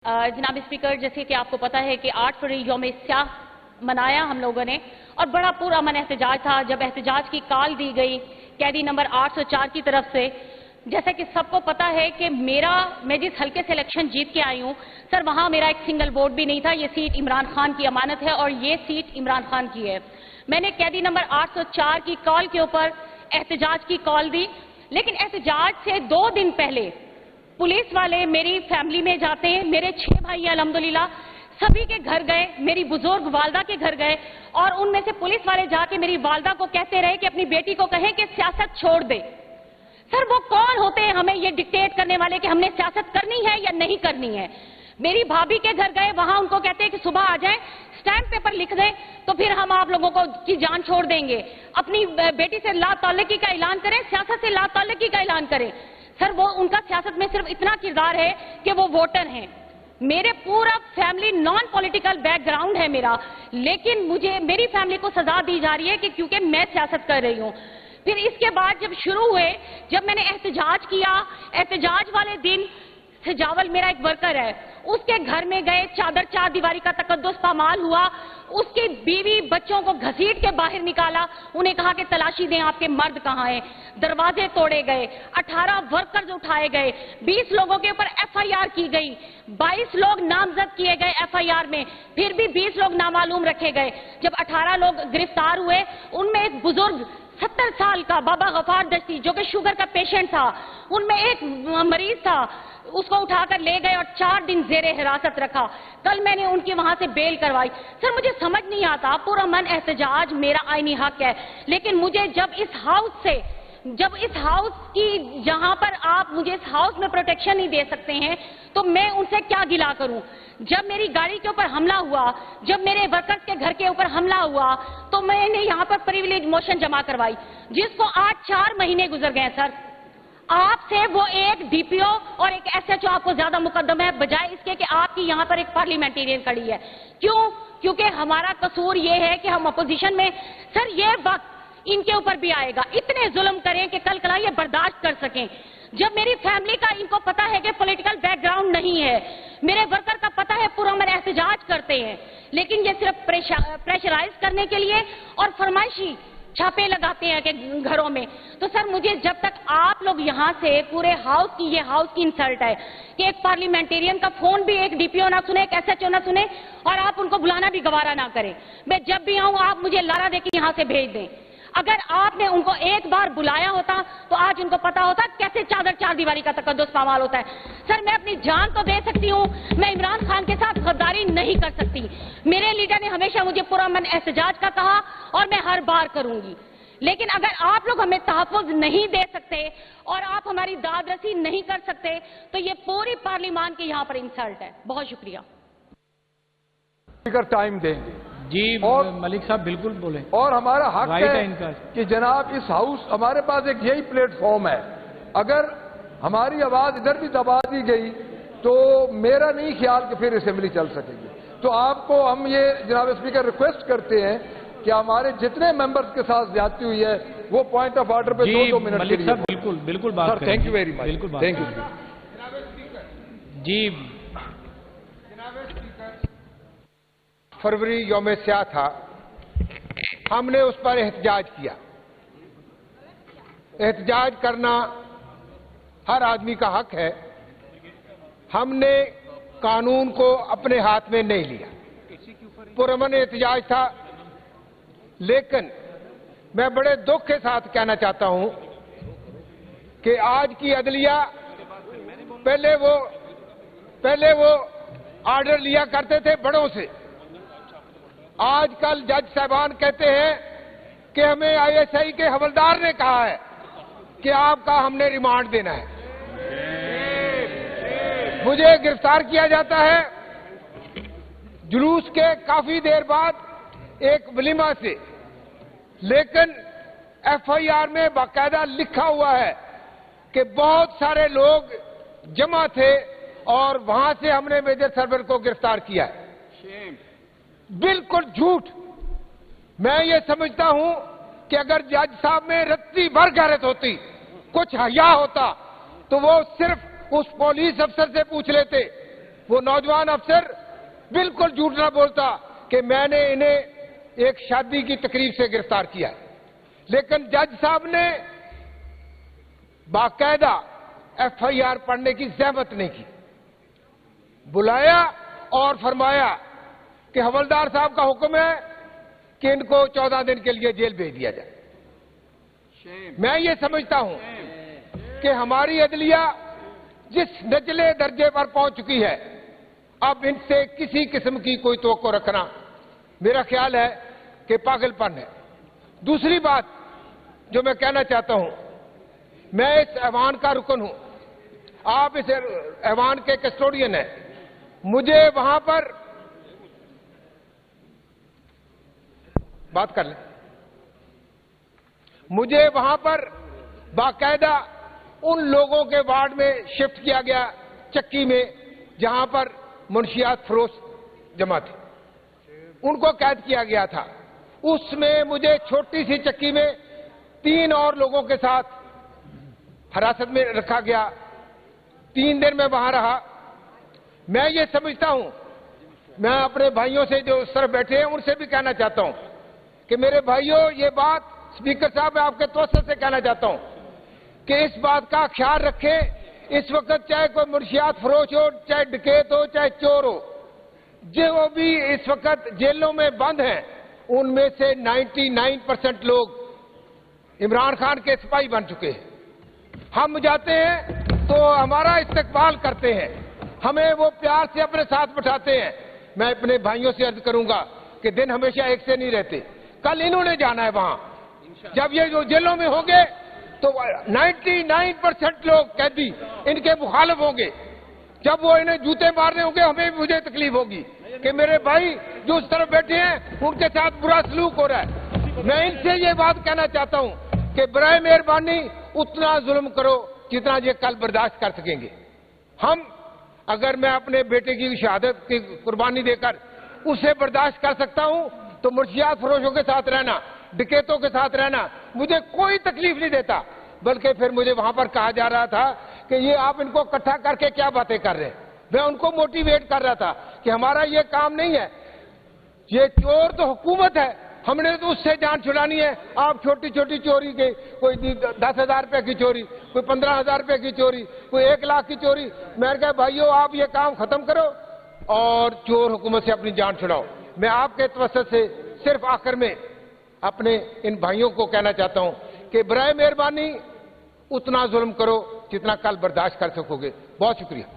जनाब स्पीकर, जैसे कि आपको पता है कि 8 फरवरी यौम स्याह मनाया हम लोगों ने और बड़ा पूरा अमन एहतजाज था। जब एहतजाज की कॉल दी गई कैदी नंबर 804 की तरफ से, जैसा कि सबको पता है कि मैं जिस हल्के से इलेक्शन जीत के आई हूं सर, वहां मेरा एक सिंगल वोट भी नहीं था। ये सीट इमरान खान की अमानत है और ये सीट इमरान खान की है। मैंने कैदी नंबर 804 की कॉल के ऊपर एहतजाज की कॉल दी, लेकिन एहतजाज से 2 दिन पहले पुलिस वाले मेरी फैमिली में जाते हैं। मेरे 6 भाई अल्हम्दुलिल्लाह, सभी के घर गए, मेरी बुजुर्ग वालदा के घर गए और उनमें से पुलिस वाले जाके मेरी वालदा को कहते रहे कि अपनी बेटी को कहें कि सियासत छोड़ दे। सर, वो कौन होते हैं हमें ये डिक्टेट करने वाले कि हमने सियासत करनी है या नहीं करनी है? मेरी भाभी के घर गए, वहां उनको कहते हैं कि सुबह आ जाएं, स्टैम्प पेपर लिख दें तो फिर हम आप लोगों को की जान छोड़ देंगे। अपनी बेटी से ला ताल्लुकी का ऐलान करें, सियासत से ला ताल्लुकी का ऐलान करें। सर, वो उनका सियासत में सिर्फ इतना किरदार है कि वो वोटर हैं। मेरे पूरा फैमिली नॉन पॉलिटिकल बैकग्राउंड है मेरा, लेकिन मुझे मेरी फैमिली को सजा दी जा रही है कि क्योंकि मैं सियासत कर रही हूं। फिर इसके बाद जब शुरू हुए, जब मैंने एहतजाज किया, एहतजाज वाले दिन सजावल मेरा एक वर्कर है, उसके घर में गए, चादर चार दीवारी का तकद्दुस पामाल हुआ, उसकी बीवी बच्चों को घसीट के बाहर निकाला, उन्हें कहा कि तलाशी दें आपके मर्द कहां हैं। दरवाजे तोड़े गए, 18 वर्कर्स उठाए गए, 20 लोगों के ऊपर एफआईआर की गई, 22 लोग नामजद किए गए एफआईआर में, फिर भी 20 लोग नामालूम रखे गए। जब 18 लोग गिरफ्तार हुए, उनमें एक बुजुर्ग 70 साल का बाबा गफार दस्ती जो कि शुगर का पेशेंट था, उनमें एक मरीज था, उसको उठाकर ले गए और 4 दिन जेरे हिरासत रखा। कल मैंने उनकी वहां से बेल करवाई। सर, मुझे समझ नहीं आता, पूरा मन एहतजाज मेरा आईनी हक है, लेकिन मुझे जब इस हाउस की जहां पर आप मुझे इस हाउस में प्रोटेक्शन नहीं दे सकते हैं तो मैं उनसे क्या गिला करूं? जब मेरी गाड़ी के ऊपर हमला हुआ, जब मेरे वर्कर्स के घर के ऊपर हमला हुआ, तो मैंने यहां पर प्रिविलेज मोशन जमा करवाई, जिसको आज 4 महीने गुजर गए। सर, आपसे वो एक डीपीओ और एक एसएचओ आपको ज्यादा मुकद्दम है, बजाय इसके कि आपकी यहां पर एक पार्लियामेंटेरियन खड़ी है। क्यों? क्योंकि हमारा कसूर ये है कि हम अपोजिशन में। सर, ये वक्त इनके ऊपर भी आएगा, इतने जुल्म करें कि कल कला ये बर्दाश्त कर सकें। जब मेरी फैमिली का इनको पता है कि पॉलिटिकल बैकग्राउंड नहीं है, मेरे वर्कर का पता है पूरा मन एहतजाज करते हैं, लेकिन ये सिर्फ प्रेशराइज करने के लिए और फरमाइशी छापे लगाते हैं कि घरों में। तो सर, मुझे जब तक आप लोग यहां से पूरे हाउस की इंसल्ट है कि एक पार्लियामेंटेरियन का फोन भी एक डीपीओ ना सुने, एक एसएचओ ना सुने और आप उनको बुलाना भी गवारा ना करें। मैं जब भी आऊं आप मुझे लारा देके यहां से भेज दें। अगर आपने उनको एक बार बुलाया होता तो आज उनको पता होता कैसे चादर चार दीवारी का तकद्दुस पामाल होता है। सर, मैं अपनी जान तो दे सकती हूं, मैं इमरान खान के साथ गद्दारी नहीं कर सकती। मेरे लीडर ने हमेशा मुझे पूरा मन एहतजाज का कहा और मैं हर बार करूंगी, लेकिन अगर आप लोग हमें तहफ़्फ़ुज़ नहीं दे सकते और आप हमारी दादरसी नहीं कर सकते तो ये पूरी पार्लियामान की यहां पर इंसल्ट है। बहुत शुक्रिया। टाइम देंगे जी, और मलिक साहब बिल्कुल बोले, और हमारा हक है कि जनाब इस हाउस, हमारे पास एक यही प्लेटफॉर्म है, अगर हमारी आवाज इधर भी दबा दी गई तो मेरा नहीं ख्याल कि फिर असेंबली चल सकेगी। तो आपको हम ये जनाब स्पीकर रिक्वेस्ट करते हैं कि हमारे जितने मेंबर्स के साथ ज्यादती हुई है वो पॉइंट ऑफ ऑर्डर पे 2-2 मिनट के लिए। बिल्कुल बिल्कुल बात sir, thank you very much. बिल्कुल, थैंक यू जी। फरवरी यौम स्याह था, हमने उस पर एहतजाज किया। एहतजाज करना हर आदमी का हक है। हमने कानून को अपने हाथ में नहीं लिया, पुरअमन एहतजाज था। लेकिन मैं बड़े दुख के साथ कहना चाहता हूं कि आज की अदलिया, पहले वो ऑर्डर लिया करते थे बड़ों से, आजकल जज साहबान कहते हैं कि हमें आईएसआई के हवलदार ने कहा है कि आपका हमने रिमांड देना है। मुझे गिरफ्तार किया जाता है जुलूस के काफी देर बाद एक वलीमा से, लेकिन एफआईआर में बाकायदा लिखा हुआ है कि बहुत सारे लोग जमा थे और वहां से हमने मेजर सरवर को गिरफ्तार किया है। बिल्कुल झूठ। मैं ये समझता हूं कि अगर जज साहब में रत्ती भर गैरत होती, कुछ हया होता, तो वो सिर्फ उस पुलिस अफसर से पूछ लेते, وہ نوجوان افسر بالکل جھوٹ نہ بولتا کہ میں نے انہیں ایک شادی کی تقریب سے گرفتار کیا ہے، لیکن جج صاحب نے باقاعدہ ایف آئی آر پڑھنے کی زحمت نہیں کی، بلایا اور فرمایا کہ حوالدار صاحب کا حکم ہے کہ ان کو 14 دن کے لیے جیل بھیج دیا جائے۔ میں یہ سمجھتا ہوں کہ ہماری عدلیہ جس نچلے درجے پر پہنچ چکی ہے، اب ان سے کسی قسم کی کوئی توقع رکھنا میرا خیال ہے کہ پاگل پن ہے۔ دوسری بات جو میں کہنا چاہتا ہوں، میں اس ایوان کا رکن ہوں، آپ اس ایوان کے کسٹوڈین ہیں، مجھے وہاں پر بات کر لیں، مجھے وہاں پر باقاعدہ ان لوگوں کے وارڈ میں شفٹ کیا گیا، چکی میں، جہاں پر منشیات فروش جمع تھے، ان کو قید کیا گیا تھا۔ اس میں مجھے چھوٹی سی چکی میں 3 اور لوگوں کے ساتھ حراست میں رکھا گیا، 3 دن میں وہاں رہا۔ میں یہ سمجھتا ہوں، میں اپنے بھائیوں سے جو اس طرف بیٹھے ہیں ان سے بھی کہنا چاہتا ہوں کہ میرے بھائیوں، یہ بات اسپیکر صاحب میں آپ کے توسط سے کہنا چاہتا ہوں کہ اس بات کا خیال رکھیں، اس وقت چاہے کوئی منشیات فروش ہو، چاہے ڈکیت ہو، چاہے چور ہو، جو بھی اس وقت جیلوں میں بند ہیں، ان میں سے 99% لوگ عمران خان کے سپاہی بن چکے ہیں۔ ہم جاتے ہیں تو ہمارا استقبال کرتے ہیں، ہمیں وہ پیار سے اپنے ساتھ بٹھاتے ہیں۔ میں اپنے بھائیوں سے عرض کروں گا کہ دن ہمیشہ ایک سے نہیں رہتے، کل انہوں نے جانا ہے وہاں، جب یہ جو جیلوں میں ہوں گے تو 99% لوگ قیدی ان کے مخالف ہوں گے، جب وہ انہیں جوتے مارنے ہوں گے ہمیں مجھے تکلیف ہوگی کہ میرے بھائی جو اس طرف بیٹھے ہیں ان کے ساتھ برا سلوک ہو رہا ہے۔ میں ان سے یہ بات کہنا چاہتا ہوں کہ برائے مہربانی اتنا ظلم کرو جتنا یہ کل برداشت کر سکیں گے۔ ہم اگر میں اپنے بیٹے کی شہادت کی قربانی دے کر اسے برداشت کر سکتا ہوں تو منشیات فروشوں کے ساتھ رہنا، ڈکیتوں کے ساتھ رہنا مجھے کوئی تکلیف نہیں دیتا، بلکہ پھر مجھے وہاں پر کہا جا رہا تھا کہ یہ آپ ان کو اکٹھا کر کے کیا باتیں کر رہے ہیں۔ میں ان کو موٹیویٹ کر رہا تھا کہ ہمارا یہ کام نہیں ہے، یہ چور تو حکومت ہے، ہم نے تو اس سے جان چھڑانی ہے۔ آپ چھوٹی چھوٹی چوری کے، کوئی 10,000 روپے کی چوری، کوئی 15,000 روپے کی چوری، کوئی 1 لاکھ کی چوری، میں نے کہا بھائیو آپ یہ کام ختم کرو اور چور حکومت سے اپنی جان چھڑاؤ۔ میں آپ کے توسط سے صرف آخر میں اپنے ان بھائیوں کو کہنا چاہتا ہوں کہ برائے مہربانی اتنا ظلم کرو جتنا کل برداشت کر سکو گے۔ بہت شکریہ۔